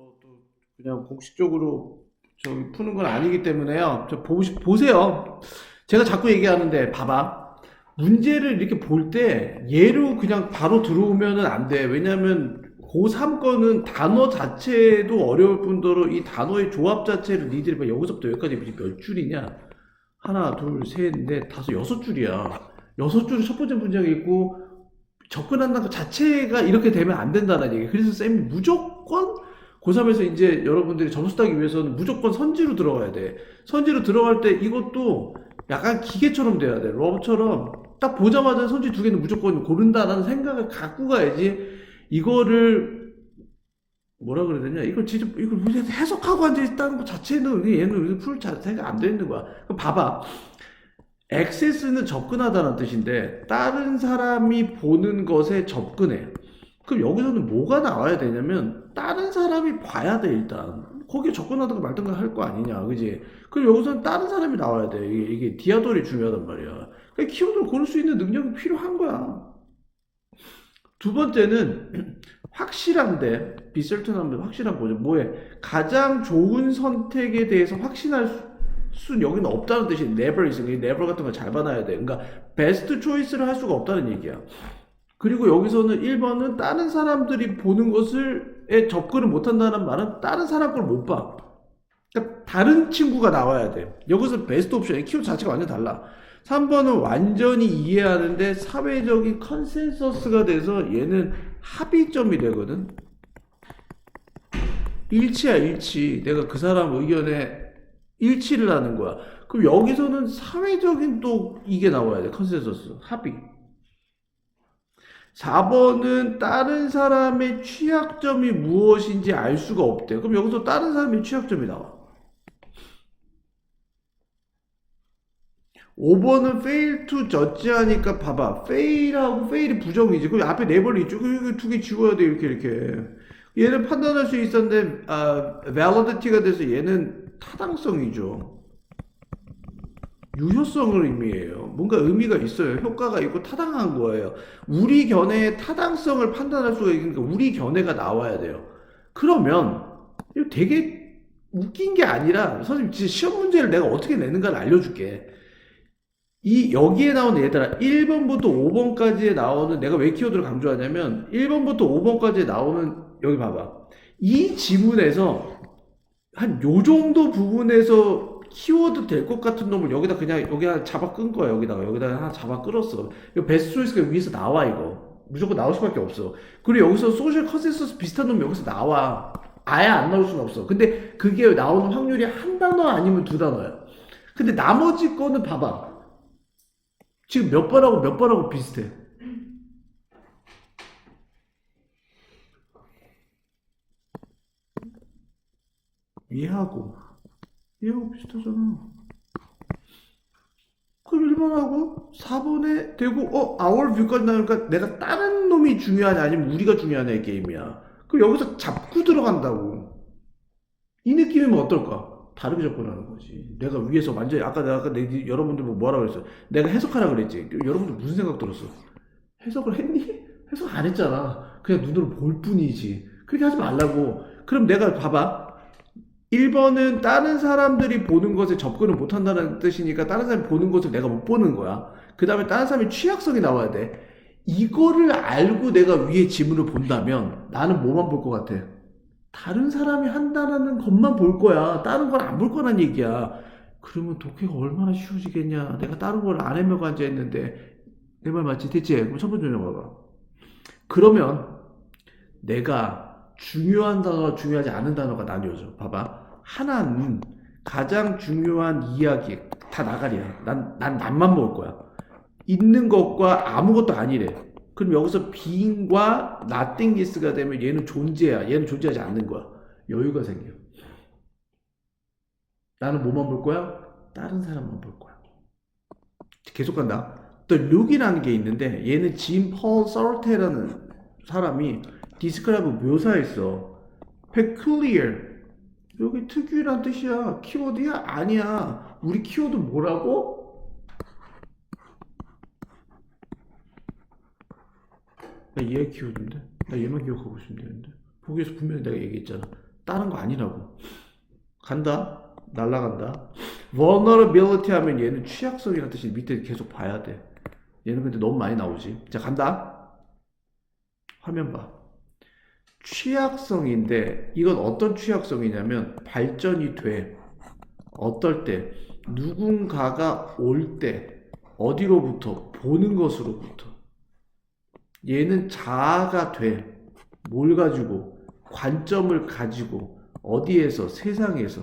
뭐 또 그냥 공식적으로 저기 푸는 건 아니기 때문에요. 보세요. 제가 자꾸 얘기하는데 봐봐. 문제를 이렇게 볼 때 얘로 그냥 바로 들어오면은 안 돼. 왜냐면 고3 거는 단어 자체도 어려울 뿐더러 이 단어의 조합 자체를 니들이 봐. 여기서부터 여기까지 몇 줄이냐? 하나, 둘, 셋, 넷, 다섯, 여섯 줄이야. 여섯 줄이 첫 번째 문장이 있고 접근한다는 것 자체가 이렇게 되면 안 된다는 얘기. 그래서 쌤이 무조건 고3에서 이제 여러분들이 점수 따기 위해서는 무조건 선지로 들어가야 돼. 선지로 들어갈 때 이것도 약간 기계처럼 돼야 돼. 로봇처럼 딱 보자마자 선지 두 개는 무조건 고른다라는 생각을 갖고 가야지. 이거를 뭐라 그래야 되냐? 이걸 진짜 이걸 해석하고 앉아 있다는 것 자체는 얘는 풀 자체가 안 되는 거야. 그럼 봐봐. 액세스는 접근하다는 뜻인데 다른 사람이 보는 것에 접근해. 그럼 여기서는 뭐가 나와야 되냐면 다른 사람이 봐야 돼 일단. 거기에 접근하든가 말든가 할 거 아니냐, 그지? 그럼 여기서는 다른 사람이 나와야 돼. 이게 디아돌이 중요하단 말이야. 그러니까 키워드를 고를 수 있는 능력이 필요한 거야. 두 번째는 확실한데 비설튼하면 확실한 거죠. 뭐에 가장 좋은 선택에 대해서 확신할 수는 여기는 없다는 뜻이 never 있어. never 같은 거 잘 받아야 돼. 그러니까 베스트 초이스를 할 수가 없다는 얘기야. 그리고 여기서는 1번은 다른 사람들이 보는 것을 접근을 못한다는 말은 다른 사람 걸 못 봐. 그러니까 다른 친구가 나와야 돼. 여기서 베스트 옵션이 키워드 자체가 완전 달라. 3번은 완전히 이해하는데 사회적인 컨센서스가 돼서 얘는 합의점이 되거든. 일치야 일치. 내가 그 사람 의견에 일치를 하는 거야. 그럼 여기서는 사회적인 또 이게 나와야 돼. 컨센서스. 합의. 4번은 다른 사람의 취약점이 무엇인지 알 수가 없대. 그럼 여기서 다른 사람의 취약점이 나와. 5번은 fail to judge 하니까 봐봐. fail하고 fail이 부정이지. 그럼 앞에 네벌이 있죠. 그 두 개 지워야 돼. 이렇게. 얘는 판단할 수 있었는데, validity가 돼서 얘는 타당성이죠. 유효성을 의미해요. 뭔가 의미가 있어요. 효과가 있고 타당한 거예요. 우리 견해의 타당성을 판단할 수가 있으니까 우리 견해가 나와야 돼요. 그러면 이거 되게 웃긴 게 아니라 선생님 진짜 시험 문제를 내가 어떻게 내는가를 알려줄게. 이 여기에 나오는 얘들아 1번부터 5번까지에 나오는 내가 왜 키워드를 강조하냐면 1번부터 5번까지에 나오는 여기 봐봐. 이 지문에서 한 요 정도 부분에서 키워드 될 것 같은 놈을 여기다 그냥 여기다 잡아 끈 거야. 여기다 하나 잡아 끌었어. 이거 베스트 초이스가 위에서 나와 이거. 무조건 나올 수밖에 없어. 그리고 여기서 소셜 컨센서스 비슷한 놈이 여기서 나와. 아예 안 나올 수는 없어. 근데 그게 나오는 확률이 한 단어 아니면 두 단어야. 근데 나머지 거는 봐봐. 지금 몇 번하고 몇 번하고 비슷해. 얘하고 얘하고 비슷하잖아. 그럼 1번하고 4번에 되고 our view까지 나오니까 내가 다른 놈이 중요하냐 아니면 우리가 중요하냐 이 게임이야. 그럼 여기서 잡고 들어간다고. 이 느낌이면 어떨까? 다르게 접근하는 거지. 내가 위에서 완전히 아까 여러분들 뭐라 그랬어? 내가 해석하라 그랬지. 여러분들 무슨 생각 들었어? 해석을 했니? 해석 안 했잖아. 그냥 눈으로 볼 뿐이지. 그렇게 하지 말라고. 그럼 내가 봐봐. 1번은 다른 사람들이 보는 것에 접근을 못한다는 뜻이니까 다른 사람이 보는 것을 내가 못 보는 거야. 그 다음에 다른 사람의 취약성이 나와야 돼. 이거를 알고 내가 위에 지문을 본다면 나는 뭐만 볼 것 같아? 다른 사람이 한다는 것만 볼 거야. 다른 걸 안 볼 거란 얘기야. 그러면 독해가 얼마나 쉬워지겠냐. 내가 다른 걸 안 해먹어 앉아있는데 내 말 맞지? 됐지? 그럼 첫 번째 좀 봐봐. 그러면 내가 중요한 단어와 중요하지 않은 단어가 나뉘어져. 봐봐. 하나는 가장 중요한 이야기, 다 나가리야. 난만 먹을 거야. 있는 것과 아무것도 아니래. 그럼 여기서 being과 nothingness가 되면 얘는 존재야. 얘는 존재하지 않는 거야. 여유가 생겨. 나는 뭐만 볼 거야? 다른 사람만 볼 거야. 계속 간다. 또 룩이라는 게 있는데 얘는 짐 펄 서르테라는 사람이 디스크라이브 묘사했어. peculiar. 여기 특유란 뜻이야. 키워드야? 아니야. 우리 키워드 뭐라고? 나 얘 키워드인데? 나 얘만 기억하고 있으면 되는데. 보기에서 분명히 내가 얘기했잖아. 다른 거 아니라고. 간다. 날라간다. vulnerability 하면 얘는 취약성이라는 뜻이 밑에 계속 봐야 돼. 얘는 근데 너무 많이 나오지. 자, 간다. 화면 봐. 취약성인데 이건 어떤 취약성이냐면 발전이 돼. 어떨 때 누군가가 올 때 어디로부터 보는 것으로부터 얘는 자아가 돼. 뭘 가지고 관점을 가지고 어디에서 세상에서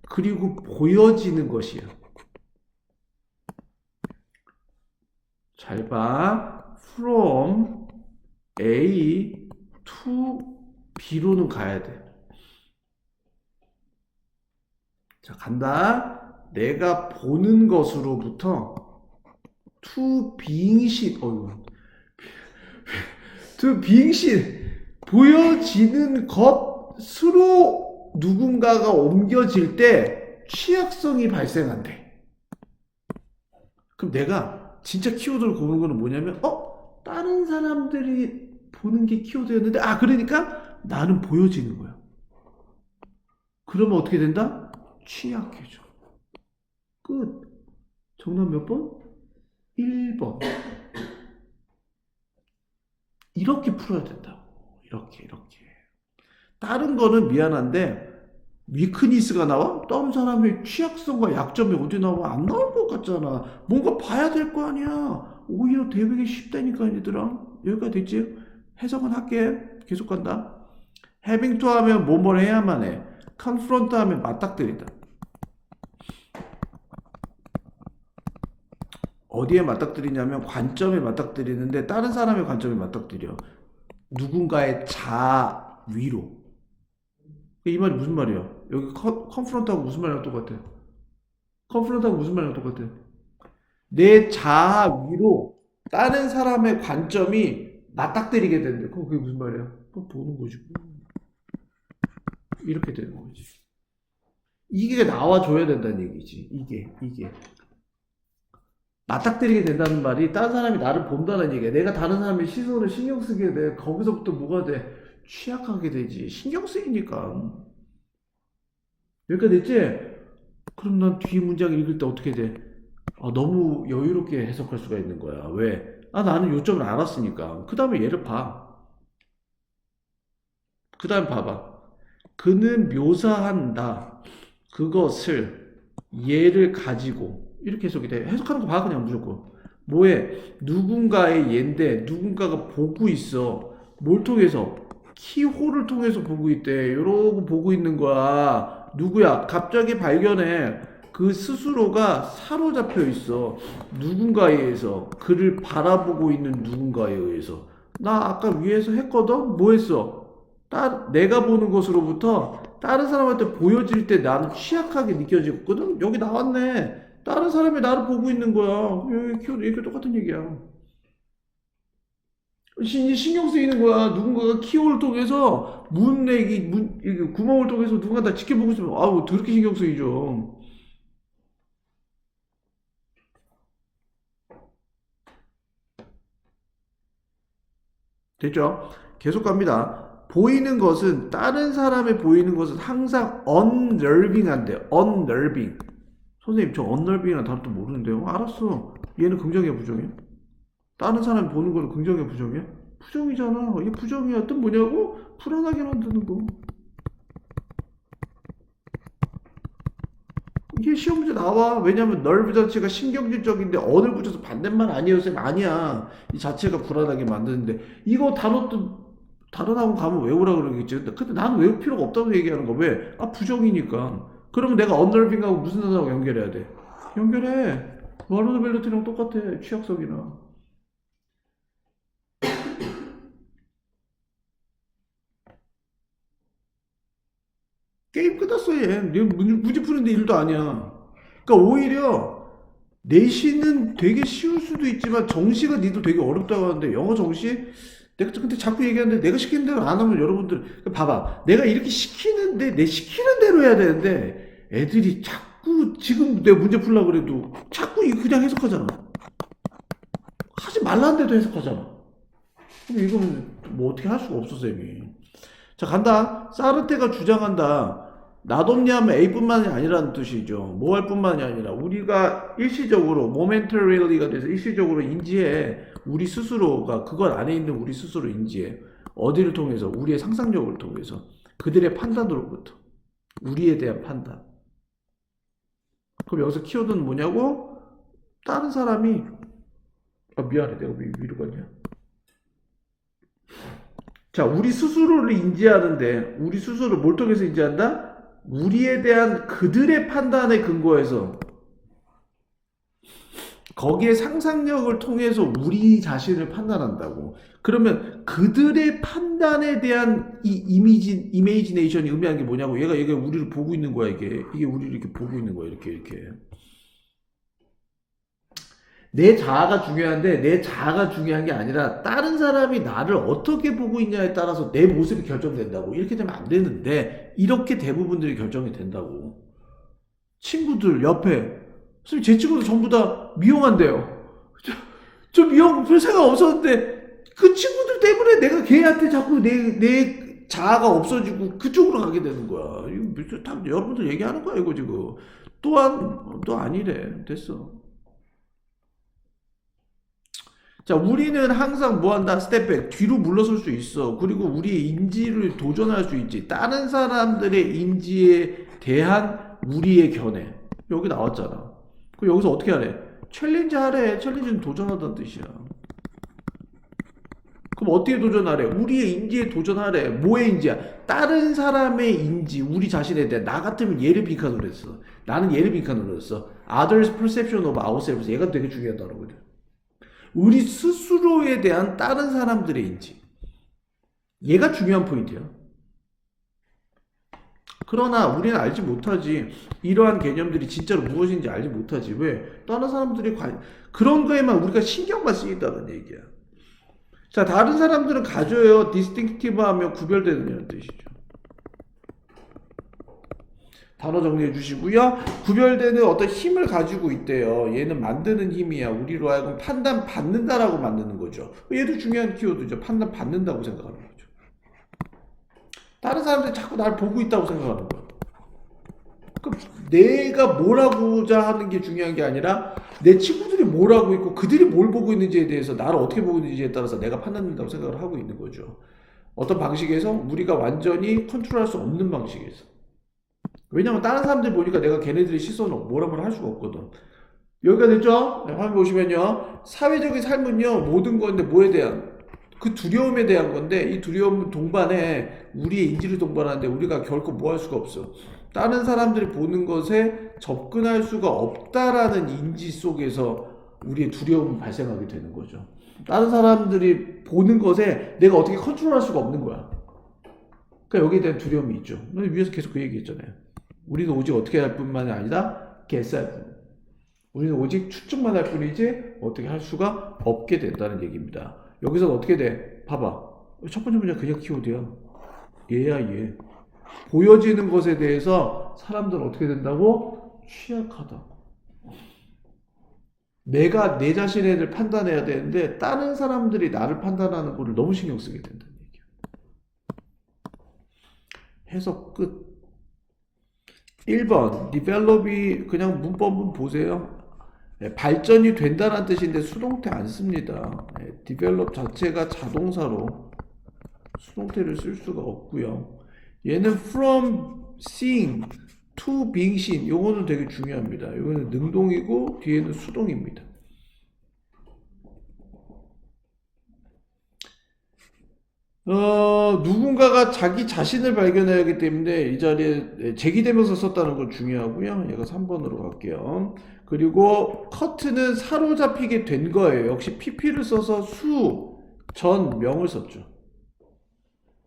그리고 보여지는 것이야. 잘 봐. From A to B로는 가야 돼. 자, 간다. 내가 보는 것으로부터 to being신, to being신, 보여지는 것으로 누군가가 옮겨질 때 취약성이 발생한대. 그럼 내가 진짜 키워드를 고르는 거는 뭐냐면, 다른 사람들이 보는 게 키워드였는데, 그러니까 나는 보여지는 거야. 그러면 어떻게 된다? 취약해져. 끝. 정답 몇 번? 1번. 이렇게 풀어야 된다고. 이렇게. 다른 거는 미안한데, 위크니스가 나와? 다른 사람의 취약성과 약점이 어디 나와? 안 나올 것 같잖아. 뭔가 봐야 될 거 아니야. 오히려 대비기 쉽다니까, 얘들아. 여기까지 됐지? 해석은 할게. 계속 간다. having to 하면 뭐뭘 해야만 해. confront 하면 맞닥뜨리다. 어디에 맞닥뜨리냐면 관점에 맞닥뜨리는데 다른 사람의 관점에 맞닥뜨려. 누군가의 자아 위로. 이 말이 무슨 말이야? 여기 confront하고 무슨 말이랑 똑같아? confront하고 무슨 말이랑 똑같아? 내 자아 위로 다른 사람의 관점이 맞닥뜨리게 되는데 그게 무슨 말이야? 그거 보는 거지. 이렇게 되는 거지. 이게 나와줘야 된다는 얘기지. 이게. 맞닥뜨리게 된다는 말이 다른 사람이 나를 본다는 얘기야. 내가 다른 사람의 시선을 신경 쓰게 돼. 거기서부터 뭐가 돼? 취약하게 되지. 신경 쓰이니까. 여기까지 됐지? 그럼 난 뒤에 문장 읽을 때 어떻게 돼? 너무 여유롭게 해석할 수가 있는 거야. 왜? 나는 요점을 알았으니까. 그 다음에 얘를 봐. 그 다음에 봐봐. 그는 묘사한다. 그것을 얘를 가지고 이렇게 해석이 돼. 해석하는 거 봐 그냥 무조건. 뭐해? 누군가의 얘인데 누군가가 보고 있어. 뭘 통해서? 키홀을 통해서 보고 있대. 이러고 보고 있는 거야. 누구야? 갑자기 발견해. 그 스스로가 사로잡혀 있어. 누군가에 의해서. 그를 바라보고 있는 누군가에 의해서. 나 아까 위에서 했거든? 뭐 했어? 내가 보는 것으로부터 다른 사람한테 보여질 때 나는 취약하게 느껴지거든? 여기 나왔네. 다른 사람이 나를 보고 있는 거야. 여기 키워드 이게 똑같은 얘기야. 신경 쓰이는 거야. 누군가가 키워를 통해서 이게 구멍을 통해서 누군가 다 지켜보고 있으면 더럽게 신경 쓰이죠. 됐죠? 계속 갑니다. 보이는 것은 다른 사람의 보이는 것은 항상 unnerving한데 unnerving. 선생님 저 unnerving이라는 단어 또 모르는데요. 알았어. 얘는 긍정이야 부정이야? 다른 사람이 보는 거는 긍정이야 부정이야? 부정이잖아. 이게 부정이야. 뜻 뭐냐고? 불안하게 만드는 거. 이게 시험 문제 나와. 왜냐면 nerve 자체가 신경질적인데 언을 붙여서 반대말 아니에요 쌤? 아니야. 이 자체가 불안하게 만드는데 이거 단어도 다른 학원 가면 외우라 그러겠지. 근데 나는 외울 필요가 없다고 얘기하는 거. 왜? 부정이니까. 그러면 내가 언더빙하고 무슨 단어하고 연결해야 돼? 연결해. vulnerability랑 똑같아. 취약성이나. 게임 끝났어 얘. 문제 푸는데 일도 아니야. 그러니까 오히려 내신은 되게 쉬울 수도 있지만 정시가 니도 되게 어렵다고 하는데 영어 정시? 내가 근데 자꾸 얘기하는데 내가 시키는 대로 안 하면 여러분들 봐봐. 내가 이렇게 시키는데 내 시키는 대로 해야 되는데 애들이 자꾸 지금 내가 문제 풀려고 그래도 자꾸 그냥 해석하잖아. 하지 말라는 데도 해석하잖아. 근데 이거는 뭐 어떻게 할 수가 없어 쌤이. 자, 간다. 사르테가 주장한다. 나덥냐 하면 A뿐만이 아니라는 뜻이죠. 뭐 할 뿐만이 아니라 우리가 일시적으로 momentarily 돼서 일시적으로 인지해. 우리 스스로가 그것 안에 있는 우리 스스로 인지해. 어디를 통해서? 우리의 상상력을 통해서. 그들의 판단으로부터. 우리에 대한 판단. 그럼 여기서 키워드는 뭐냐고? 다른 사람이 미안해. 내가 왜 위로 가냐? 자, 우리 스스로를 인지하는데 우리 스스로 뭘 통해서 인지한다? 우리에 대한 그들의 판단에 근거해서 거기에 상상력을 통해서 우리 자신을 판단한다고. 그러면 그들의 판단에 대한 이 이미지네이션이 의미하는 게 뭐냐고. 얘가 우리를 보고 있는 거야. 이게 우리를 이렇게 보고 있는 거야. 이렇게. 내 자아가 중요한데 내 자아가 중요한 게 아니라 다른 사람이 나를 어떻게 보고 있냐에 따라서 내 모습이 결정된다고. 이렇게 되면 안 되는데 이렇게 대부분들이 결정이 된다고. 친구들 옆에 선생님 제 친구들 전부 다 미용한대요. 저 미용 별 생각 없었는데 그 친구들 때문에 내가 걔한테 자꾸 내 자아가 없어지고 그쪽으로 가게 되는 거야. 이거 다 여러분들 얘기하는 거야 이거 지금. 또한 또 아니래. 됐어. 자, 우리는 항상 뭐 한다? 스텝백. 뒤로 물러설 수 있어. 그리고 우리의 인지를 도전할 수 있지. 다른 사람들의 인지에 대한 우리의 견해. 여기 나왔잖아. 그럼 여기서 어떻게 하래? 챌린지 하래. 챌린지는 도전하다는 뜻이야. 그럼 어떻게 도전하래? 우리의 인지에 도전하래. 뭐의 인지야? 다른 사람의 인지, 우리 자신에 대해. 나 같으면 얘를 빈칸으로 했어. 나는 얘를 빈칸으로 했어. Others' perception of ourselves. 얘가 되게 중요하다는 거죠. 우리 스스로에 대한 다른 사람들의 인지. 얘가 중요한 포인트야. 그러나 우리는 알지 못하지. 이러한 개념들이 진짜로 무엇인지 알지 못하지. 왜? 다른 사람들이 그런 거에만 우리가 신경만 쓰인다는 얘기야. 자, 다른 사람들은 가져요. distinctive 하면 구별되는 뜻이죠. 단어 정리해 주시고요. 구별되는 어떤 힘을 가지고 있대요. 얘는 만드는 힘이야. 우리로 하여금 판단받는다라고 만드는 거죠. 얘도 중요한 키워드죠. 판단받는다고 생각하는 거죠. 다른 사람들이 자꾸 날 보고 있다고 생각하는 거야. 그럼 내가 뭘 하고자 하는 게 중요한 게 아니라 내 친구들이 뭘 하고 있고 그들이 뭘 보고 있는지에 대해서 나를 어떻게 보고 있는지에 따라서 내가 판단된다고 생각을 하고 있는 거죠. 어떤 방식에서 우리가 완전히 컨트롤할 수 없는 방식에서. 왜냐면 다른 사람들 보니까 내가 걔네들의 시선을 뭐라 할 수가 없거든. 여기가 됐죠? 네, 화면 보시면요. 사회적인 삶은요, 모든 건데 뭐에 대한? 그 두려움에 대한 건데, 이 두려움 동반에 우리의 인지를 동반하는데 우리가 결코 뭐 할 수가 없어. 다른 사람들이 보는 것에 접근할 수가 없다라는 인지 속에서 우리의 두려움이 발생하게 되는 거죠. 다른 사람들이 보는 것에 내가 어떻게 컨트롤할 수가 없는 거야. 그러니까 여기에 대한 두려움이 있죠. 위에서 계속 그 얘기 했잖아요. 우리는 오직 어떻게 할 뿐만이 아니라 개쌀 뿐. 우리는 오직 추측만 할 뿐이지 어떻게 할 수가 없게 된다는 얘기입니다. 여기서 어떻게 돼? 봐봐. 첫 번째 문제 그냥 키워드야. 얘야 얘. 보여지는 것에 대해서 사람들은 어떻게 된다고? 취약하다. 내가 내 자신에 대해 판단해야 되는데 다른 사람들이 나를 판단하는 거를 너무 신경 쓰게 된다는 얘기야. 해석 끝. 1번 develop이 그냥 문법은 보세요. 발전이 된다는 뜻인데 수동태 안 씁니다. develop 자체가 자동사로 수동태를 쓸 수가 없고요. 얘는 from seeing to being seen. 요거는 되게 중요합니다. 요거는 능동이고 뒤에는 수동입니다. 누군가가 자기 자신을 발견해야 하기 때문에 이 자리에 제기되면서 썼다는 건 중요하고요. 얘가 3번으로 갈게요. 그리고 커트는 사로잡히게 된 거예요. 역시 pp를 써서 수, 전, 명을 썼죠.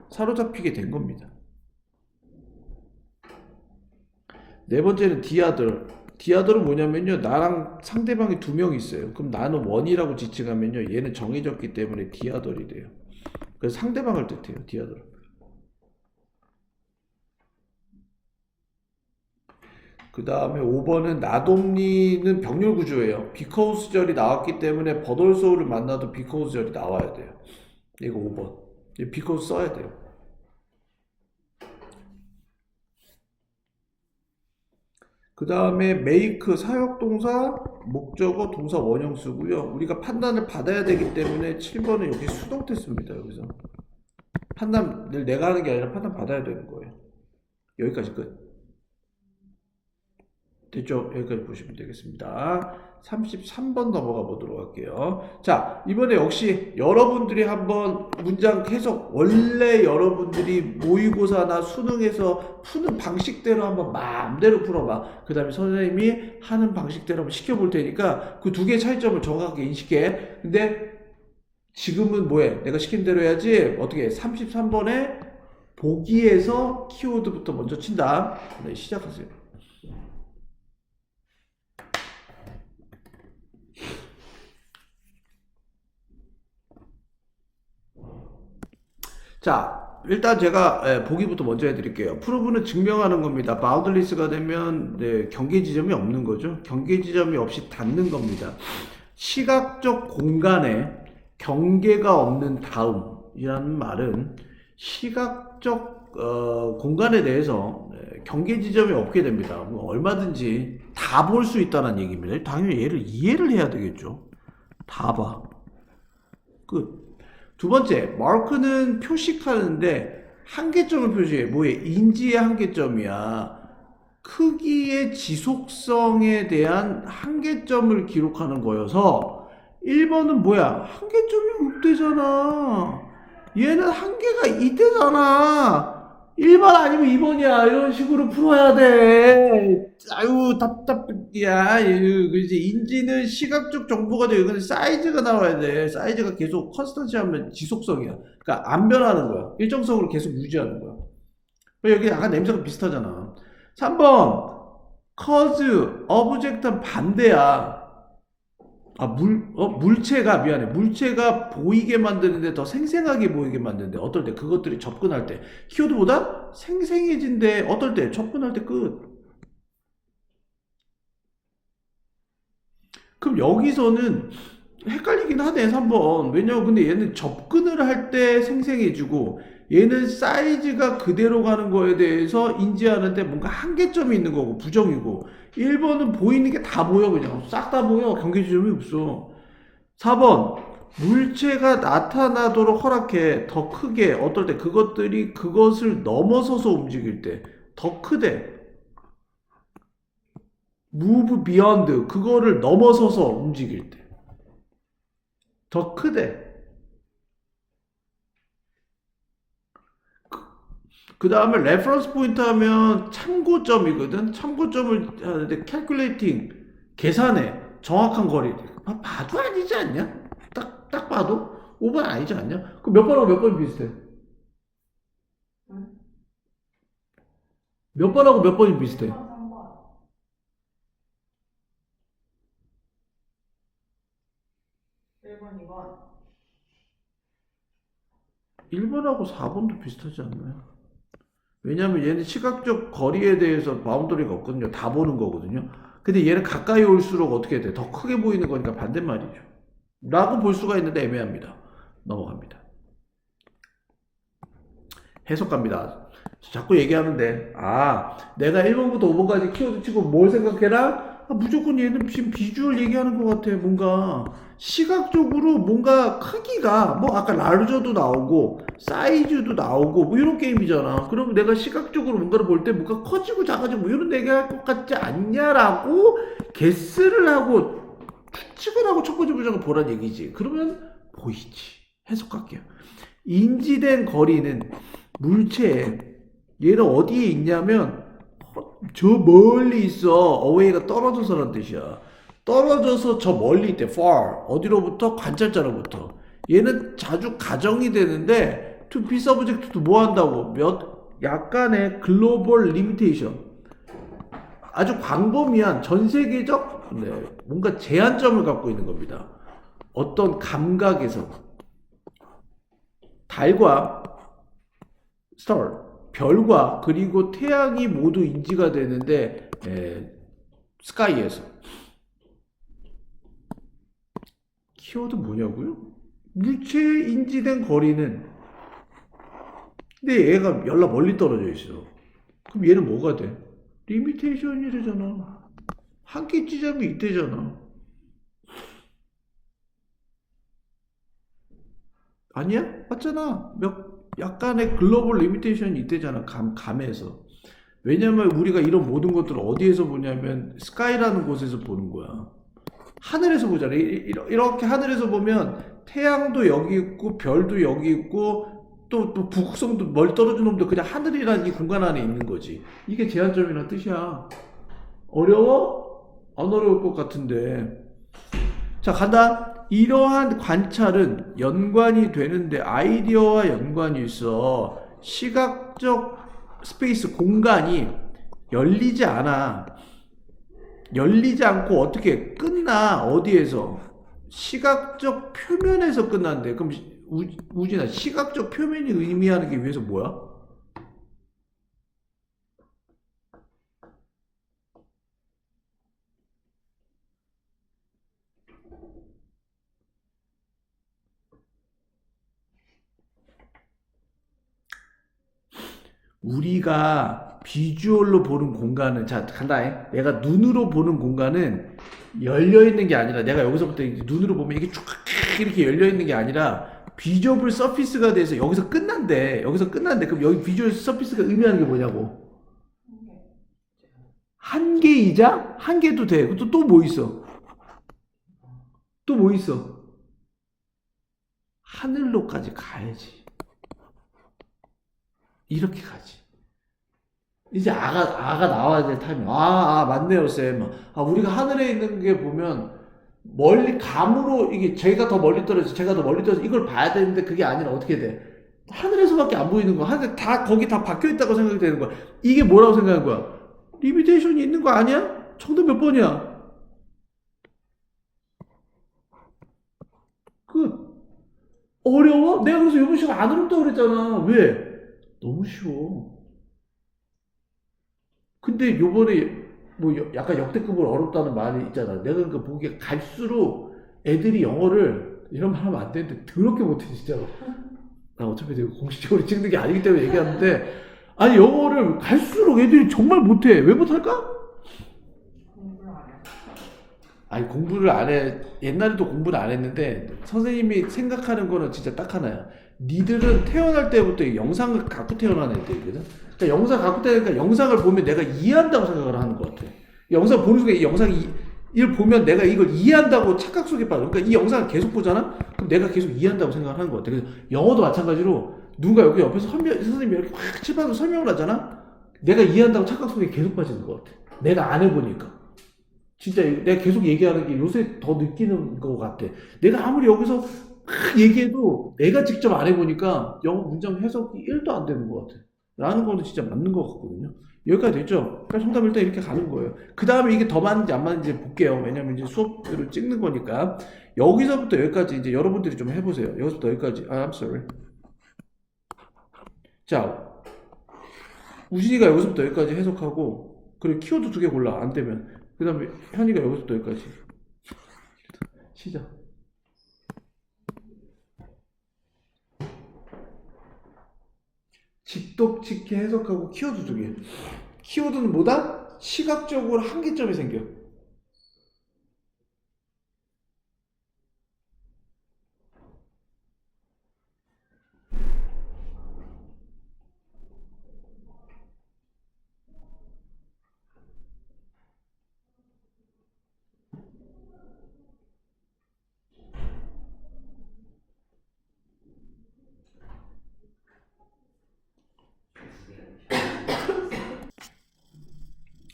사로잡히게 된 겁니다. 네 번째는 디아들. 디아들은 뭐냐면요. 나랑 상대방이 2명 있어요. 그럼 나는 원이라고 지칭하면요. 얘는 정해졌기 때문에 디아들이 돼요. 그래서 상대방을 뜻해요. 디아들. 그 다음에 5번은 나돔니는 병렬 구조예요. because 절이 나왔기 때문에 but also를 만나도 because 절이 나와야 돼요. 이거 5번. because 써야 돼요. 그 다음에 make 사역동사, 목적어, 동사 원형 쓰고요. 우리가 판단을 받아야 되기 때문에 7번은 여기 수동태 씁니다. 여기서 판단을 내가 하는 게 아니라 판단 받아야 되는 거예요. 여기까지 끝. 됐죠? 여기까지 보시면 되겠습니다. 33번 넘어가 보도록 할게요. 자, 이번에 역시 여러분들이 한번 문장 해석, 원래 여러분들이 모의고사나 수능에서 푸는 방식대로 한번 마음대로 풀어봐. 그 다음에 선생님이 하는 방식대로 한번 시켜볼 테니까 그 두 개의 차이점을 정확하게 인식해. 근데 지금은 뭐해? 내가 시킨 대로 해야지. 어떻게 해? 33번에 보기에서 키워드부터 먼저 친다. 네, 시작하세요. 자, 일단 제가 보기부터 먼저 해드릴게요. 프로브는 증명하는 겁니다. 바운드리스가 되면 경계 지점이 없는 거죠. 경계 지점이 없이 닫는 겁니다. 시각적 공간에 경계가 없는 다음이라는 말은 시각적 공간에 대해서 경계 지점이 없게 됩니다. 뭐 얼마든지 다 볼 수 있다는 얘기입니다. 당연히 얘를 이해를 해야 되겠죠. 다 봐. 끝. 두 번째, 마크는 표식하는데 한계점을 표시해. 뭐에? 인지의 한계점이야. 크기의 지속성에 대한 한계점을 기록하는 거여서 1번은 뭐야? 한계점이 없대잖아. 얘는 한계가 있대잖아. 1번 아니면 2번이야. 이런 식으로 풀어야 돼. 아유, 답답이야. 이제 인지는 시각적 정보가 돼요. 근데 사이즈가 나와야 돼. 사이즈가 계속 컨스턴시 하면 지속성이야. 그러니까 안 변하는 거야. 일정성으로 계속 유지하는 거야. 여기 약간 냄새가 비슷하잖아. 3번, cause, object는 반대야. 물체가, 미안해. 물체가 보이게 만드는데 더 생생하게 보이게 만드는데, 어떨 때? 그것들이 접근할 때. 키워드보다 생생해진대. 어떨 때? 접근할 때 끝. 그럼 여기서는 헷갈리긴 하네, 3번. 왜냐면 근데 얘는 접근을 할 때 생생해지고, 얘는 사이즈가 그대로 가는 거에 대해서 인지하는데 뭔가 한계점이 있는 거고, 부정이고, 1번은 보이는 게 다 보여, 그냥. 싹 다 보여. 경계 지점이 없어. 4번. 물체가 나타나도록 허락해. 더 크게. 어떨 때 그것들이 그것을 넘어서서 움직일 때. 더 크대. move beyond. 그거를 넘어서서 움직일 때. 더 크대. 그 다음에 레퍼런스 포인트 하면 참고점이거든. 참고점을 하는데 calculating 계산해. 정확한 거리. 봐도 아니지 않냐? 딱 봐도 5번 아니지 않냐? 그럼 몇 번하고 몇 번이 비슷해? 몇 번하고 몇 번이 비슷해? 1번, 2번. 1번하고 4번도 비슷하지 않나요? 왜냐면 얘는 시각적 거리에 대해서 바운더리가 없거든요. 다 보는 거거든요. 근데 얘는 가까이 올수록 어떻게 돼? 더 크게 보이는 거니까 반대말이죠. 라고 볼 수가 있는데 애매합니다. 넘어갑니다. 해석 갑니다. 자꾸 얘기하는데, 내가 1번부터 5번까지 키워드 치고 뭘 생각해라? 무조건 얘는 지금 비주얼 얘기하는 것 같아. 뭔가 시각적으로 뭔가 크기가 뭐 아까 라르저도 나오고 사이즈도 나오고 뭐 이런 게임이잖아. 그럼 내가 시각적으로 뭔가를 볼 때 뭔가 커지고 작아지고 뭐 이런 얘기할 것 같지 않냐라고 게스를 하고 추측을 하고 첫 번째 문장을 보란 얘기지. 그러면 보이지. 해석할게요. 인지된 거리는 물체에 얘는 어디에 있냐면 저 멀리 있어. away가 떨어져서란 뜻이야. 떨어져서 저 멀리 있대. far. 어디로부터? 관찰자로부터. 얘는 자주 가정이 되는데 to be subject도 뭐 한다고? 약간의 글로벌 리미테이션. 아주 광범위한 전 세계적 뭔가 제한점을 갖고 있는 겁니다. 어떤 감각에서 달과 star, 별과 그리고 태양이 모두 인지가 되는데 스카이에서 키워드 뭐냐고요? 물체에 인지된 거리는 근데 얘가 연락 멀리 떨어져 있어. 그럼 얘는 뭐가 돼? 리미테이션이래잖아. 한계 지점이 있대잖아. 아니야? 맞잖아. 약간의 글로벌 리미테이션이 있대잖아. 감에서. 왜냐면 우리가 이런 모든 것들을 어디에서 보냐면 스카이라는 곳에서 보는 거야. 하늘에서 보잖아. 이렇게 하늘에서 보면 태양도 여기 있고 별도 여기 있고 또 북극성도 멀리 떨어진 놈도 그냥 하늘이라는 이 공간 안에 있는 거지. 이게 제한점이란 뜻이야. 어려워? 안 어려울 것 같은데. 자, 간다. 이러한 관찰은 연관이 되는데 아이디어와 연관이 있어. 시각적 스페이스 공간이 열리지 않아. 열리지 않고 어떻게 끝나? 어디에서? 시각적 표면에서 끝난대. 그럼 우진아, 시각적 표면이 의미하는 게 위해서 뭐야? 우리가 비주얼로 보는 공간은, 자, 간다. 내가 눈으로 보는 공간은 열려 있는 게 아니라, 내가 여기서부터 눈으로 보면 이게 쭉 이렇게 열려 있는 게 아니라 비주얼 서피스가 돼서 여기서 끝난대. 여기서 끝난대. 그럼 여기 비주얼 서피스가 의미하는 게 뭐냐고? 한계이자 한계도 돼. 또 뭐 있어? 또 뭐 있어? 하늘로까지 가야지. 이렇게 가지. 이제 아가 나와야 될 타이밍. 맞네요, 쌤. 우리가 하늘에 있는 게 보면 멀리 감으로 이게 제가 더 멀리 떨어져, 제가 더 멀리 떨어져 이걸 봐야 되는데 그게 아니라 어떻게 돼? 하늘에서밖에 안 보이는 거야. 하늘 다 거기 다 박혀 있다고 생각이 되는 거야. 이게 뭐라고 생각하는 거야? 리미테이션이 있는 거 아니야? 정답 몇 번이야? 그 어려워? 내가 그래서 이번 시간 안 어렵다고 그랬잖아. 왜? 너무 쉬워. 근데 요번에 뭐 약간 역대급으로 어렵다는 말이 있잖아. 내가 그러니까 보기에 갈수록 애들이 영어를 이런 말 하면 안 되는데 더럽게 못해 진짜로. 나 어차피 내가 공식적으로 찍는 게 아니기 때문에 얘기하는데 아니 영어를 갈수록 애들이 정말 못해. 왜 못할까? 아니 공부를 안 해. 옛날에도 공부를 안 했는데 선생님이 생각하는 거는 진짜 딱 하나야. 니들은 태어날 때부터 영상을 갖고 태어난 애들이거든. 그러니까 영상 갖고 태어나니까 영상을 보면 내가 이해한다고 생각을 하는 것 같아. 영상 보는 순간 이 영상이 이걸 보면 내가 이걸 이해한다고 착각 속에 빠져. 그러니까 이 영상을 계속 보잖아. 그럼 내가 계속 이해한다고 생각을 하는 것 같아. 그래서 영어도 마찬가지로 누가 여기 옆에서 선생님이 이렇게 확 칠판으로 설명을 하잖아. 내가 이해한다고 착각 속에 계속 빠지는 것 같아. 내가 안 해보니까. 진짜 내가 계속 얘기하는 게 요새 더 느끼는 것 같아. 내가 아무리 여기서 막 얘기해도 내가 직접 안 해보니까 영어 문장 해석이 1도 안 되는 것 같아. 라는 거는 진짜 맞는 것 같거든요. 여기까지 됐죠? 그러니까 정답 일단 이렇게 가는 거예요. 그 다음에 이게 더 맞는지 안 맞는지 볼게요. 왜냐면 이제 수업을 찍는 거니까. 여기서부터 여기까지 이제 여러분들이 좀 해보세요. 여기서부터 여기까지. I'm sorry. 자, 우진이가 여기서부터 여기까지 해석하고, 그리고 키워드 2개 골라. 안 되면. 그 다음에 현이가 여기서부터 여기까지. 시작. 직독직해 해석하고 키워드 2개. 키워드는 뭐다? 시각적으로 한계점이 생겨.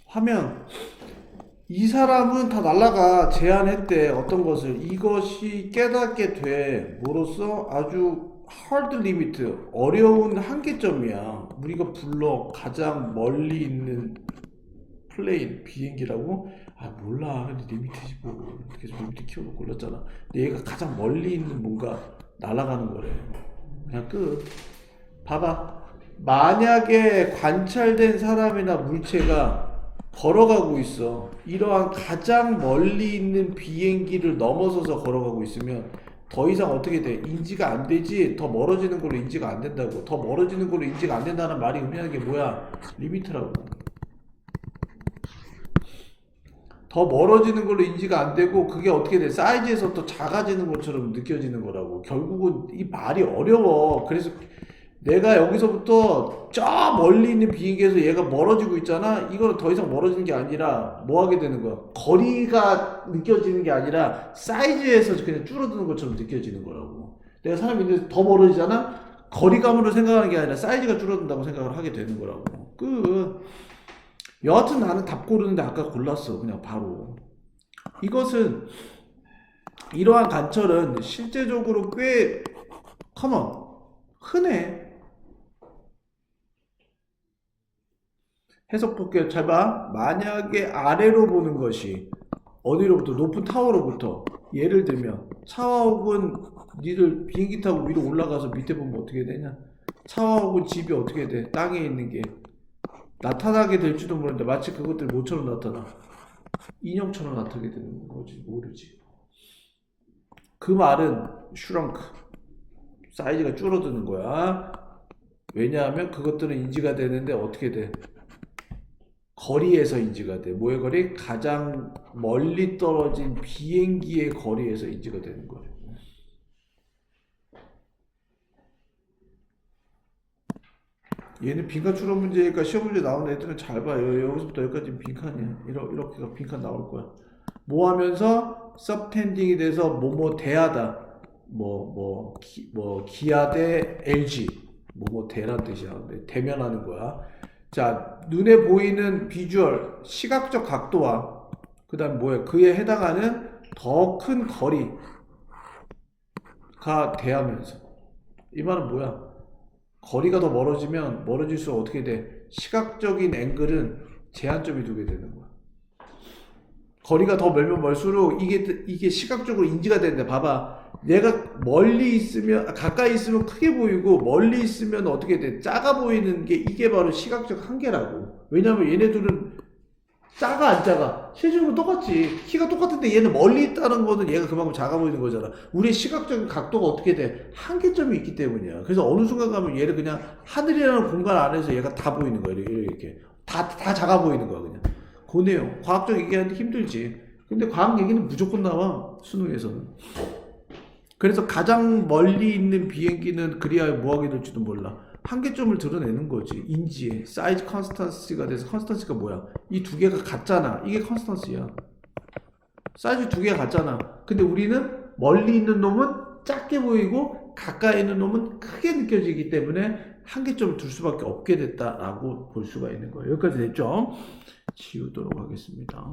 화면. 이 사람은 다 날라가 제안했대. 어떤 것을. 이것이 깨닫게 돼. 뭐로써 아주 hard limit, 어려운 한계점이야. 우리가 불러 가장 멀리 있는 플레인, 비행기라고? 몰라. 근데 리미트지 뭐. 계속 리미트 키워놓고 골랐잖아. 근데 얘가 가장 멀리 있는 뭔가 날아가는 거래. 그냥 끝. 봐봐. 만약에 관찰된 사람이나 물체가 걸어가고 있어. 이러한 가장 멀리 있는 비행기를 넘어서서 걸어가고 있으면 더 이상 어떻게 돼? 인지가 안 되지. 더 멀어지는 걸로 인지가 안 된다고. 더 멀어지는 걸로 인지가 안 된다는 말이 의미하는 게 뭐야? 리미트라고. 더 멀어지는 걸로 인지가 안 되고 그게 어떻게 돼? 사이즈에서 또 작아지는 것처럼 느껴지는 거라고. 결국은 이 말이 어려워. 그래서 내가 여기서부터 저 멀리 있는 비행기에서 얘가 멀어지고 있잖아. 이거는 더 이상 멀어지는 게 아니라 뭐 하게 되는 거야? 거리가 느껴지는 게 아니라 사이즈에서 그냥 줄어드는 것처럼 느껴지는 거라고. 내가 사람이 있는데 더 멀어지잖아? 거리감으로 생각하는 게 아니라 사이즈가 줄어든다고 생각을 하게 되는 거라고. 여하튼 나는 답 고르는데 아까 골랐어. 그냥 바로. 이것은, 이러한 관철은 실제적으로 꽤 커먼, 흔해. 해석 볼게요. 잘 봐. 만약에 아래로 보는 것이 어디로부터? 높은 타워로부터. 예를 들면 차와옥은 니들 비행기 타고 위로 올라가서 밑에 보면 어떻게 되냐? 차와옥은 집이 어떻게 돼? 땅에 있는 게 나타나게 될지도 모르는데 마치 그것들이 뭐처럼 나타나? 인형처럼 나타나게 되는 거지. 모르지. 그 말은 슈렁크, 사이즈가 줄어드는 거야. 왜냐하면 그것들은 인지가 되는데 어떻게 돼? 거리에서 인지가 돼. 뭐의 거리? 가장 멀리 떨어진 비행기의 거리에서 인지가 되는 거예요. 얘는 빈칸 추론 문제니까 시험 문제 나오는 애들은 잘 봐요. 여기서부터 여기까지 빈칸이야. 이렇게가 빈칸 나올 거야. 뭐 하면서 서브텐딩이 돼서 뭐뭐 대하다. 기아 대 LG. 뭐뭐 대란 뜻이야. 대면하는 거야. 자, 눈에 보이는 비주얼, 시각적 각도와 그 다음 뭐야? 그에 해당하는 더 큰 거리가 대하면서. 이 말은 뭐야? 거리가 더 멀어지면 멀어질수록 어떻게 돼? 시각적인 앵글은 제한점이 두게 되는 거야. 거리가 더 멀면 멀수록 이게 시각적으로 인지가 되는데 봐봐. 얘가 멀리 있으면 가까이 있으면 크게 보이고 멀리 있으면 어떻게 돼? 작아 보이는 게 이게 바로 시각적 한계라고. 왜냐면 얘네들은 작아 안 작아? 실질적으로 똑같지. 키가 똑같은데 얘는 멀리 있다는 거는 얘가 그만큼 작아 보이는 거잖아. 우리의 시각적인 각도가 어떻게 돼? 한계점이 있기 때문이야. 그래서 어느 순간 가면 얘를 그냥 하늘이라는 공간 안에서 얘가 다 보이는 거야. 이렇게. 다 작아 보이는 거야, 그냥. 그 내용. 과학적 얘기하는데 힘들지. 근데 과학 얘기는 무조건 나와. 수능에서는. 그래서 가장 멀리 있는 비행기는 그리하여 뭐하게 될지도 몰라. 한계점을 드러내는 거지. 인지에. 사이즈 컨스턴시가 돼서 컨스턴시가 뭐야? 이 두 개가 같잖아. 이게 컨스턴시야. 사이즈 두 개가 같잖아. 근데 우리는 멀리 있는 놈은 작게 보이고 가까이 있는 놈은 크게 느껴지기 때문에 한계점을 둘 수밖에 없게 됐다라고 볼 수가 있는 거예요. 여기까지 됐죠? 지우도록 하겠습니다.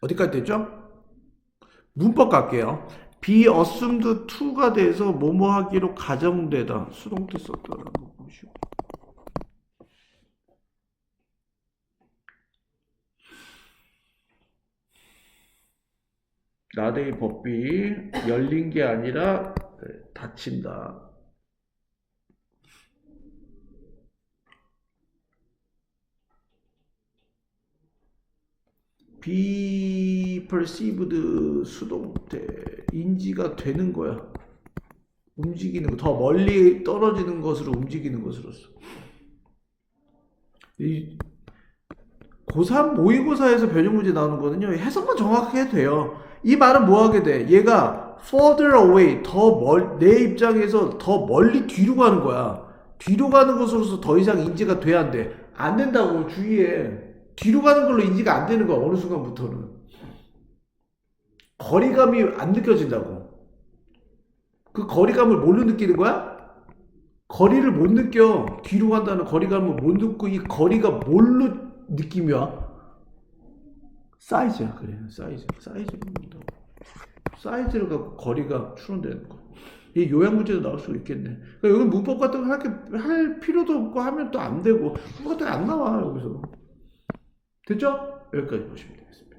어디까지 됐죠? 문법 갈게요. be assumed to가 돼서 뭐뭐 하기로 가정되다. 수동태 썼더라고 보시고. 나대의 법비 열린 게 아니라 닫힌다. be perceived 수동태 인지가 되는 거야. 움직이는 거, 더 멀리 떨어지는 것으로 움직이는 것으로서. 이 고3 모의고사에서 변형 문제 나오는 거는요. 해석만 정확하게 해도 돼요. 이 말은 뭐 하게 돼? 얘가 further away 내 입장에서 더 멀리 뒤로 가는 거야. 뒤로 가는 것으로서 더 이상 인지가 돼야 안 돼. 안 된다고 주의해. 뒤로 가는 걸로 인지가 안 되는 거야. 어느 순간부터는. 거리감이 안 느껴진다고. 그 거리감을 뭘로 느끼는 거야? 거리를 못 느껴. 뒤로 간다는 거리감을 못 느끼고 이 거리가 뭘로 느낌이 와? 사이즈야. 그래. 사이즈를 갖고 거리가 추론되는 거. 이 요약 문제도 나올 수 있겠네. 그러니까 여기 문법 같은 거 할 필요도 없고 하면 또 안 되고 문법 같은 거 안 나와 여기서. 됐죠? 여기까지 보시면 되겠습니다.